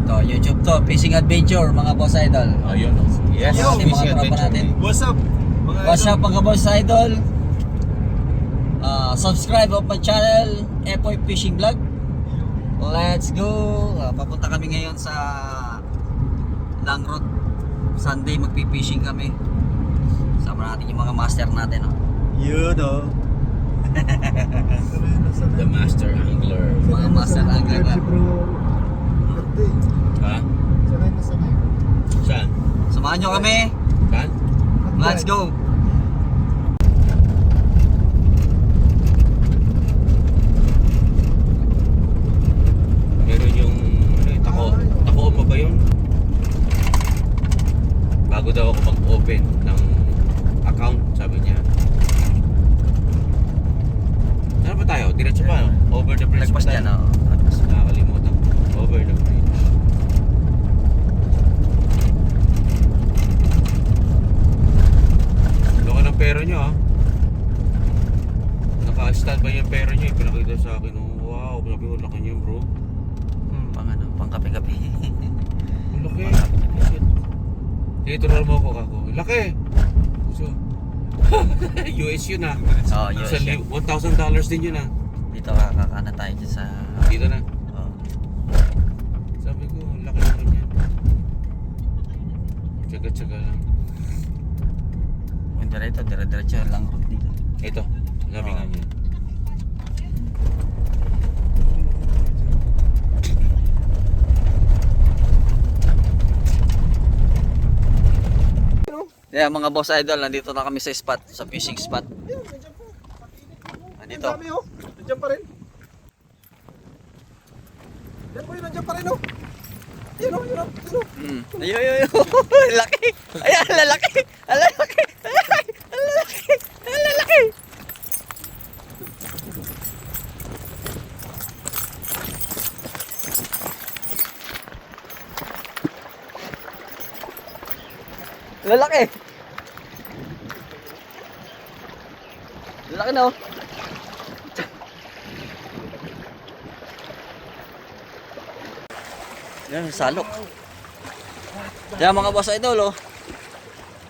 To, YouTube to, Fishing Adventure mga boss idol. Oh, yun. Yes, Yo, fishing mga tropa adventure. natin. What's up? What's up mga boss idol? Subscribe of my channel, Epoy Fishing Vlog. Let's go! Papunta kami ngayon sa Lang Road. Sunday magpi-fishing kami. Sama natin yung mga master natin. Oh. Yun o. The master angler. Mga master angler na. Ha? Saan? Samahan nyo kami. Saan? Let's go! Meron yung tako mo ba yun? Bago daw ako mag-open ng account, sabi niya. Saan pa tayo? Diretso pa, no? Over the bridge Lagpas pa tayo. dyan, oh. Nakakalimutan. Over the bridge. Loko ng pera nyo, ha? Naka-stand ba yung pera nyo? Pinakita sa akin, oh. Wow, sabi ko, laki nyo, bro. Pang kape-kape. Ang laki. Sige, turuan mo ako, kako. Laki! So, US yun, ha? Oh, US yan. $1,000 din yun, ha? Dito kakakanan tayo dyan sa... Dito na. Oh. Sabi ko, laki naman yan. Tsaga-tsaga lang. Kung dire-diretso lang road dito. Ito, sabi nga niya. Yeah, mga boss idol, nandito na kami sa spot, sa fishing spot. Nandito. Ang dami o. Nandiyan pa rin. Yan po yun, nandiyan pa rin o. Yun o, yun o, yun o. Ayun. Laki. Ayan, lalaki. Lalaki. Lalaki. Lalaki. Lalaki. Lalaki na oh. Yan, salok. Yan mga boss idol oh.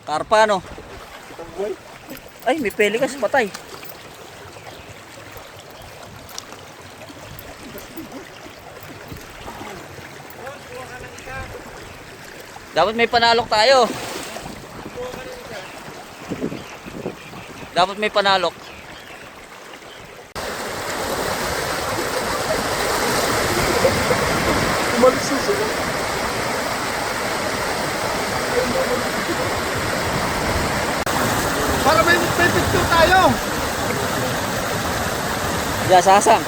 Karpa no. Ay, may pelikas patay. Dapat may panalok tayo. Dapat may panalok. Umalis na sila. Para may picture tayo. Diyan, sasang.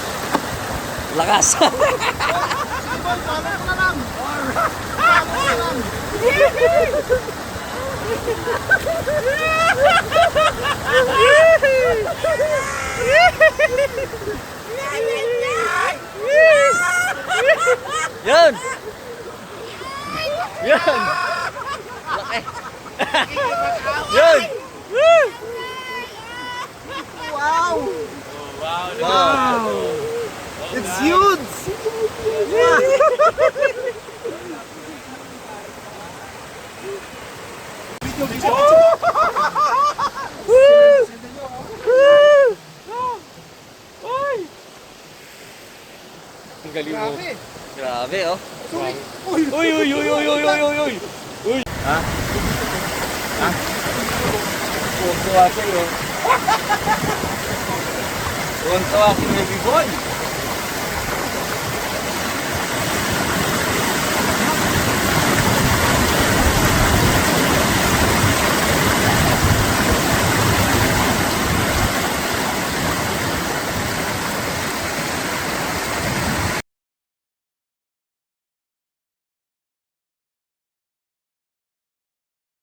Lakas. Sibol, follow ko na lang. Follow ko na lang. Yan. Yan. Laki. Yan. Wow. Wow. It's huge. Ang galing mo. Grabe oh. Uy. Ha? Ha? Tuwa sa'yo. Tuwa si Baby Boy.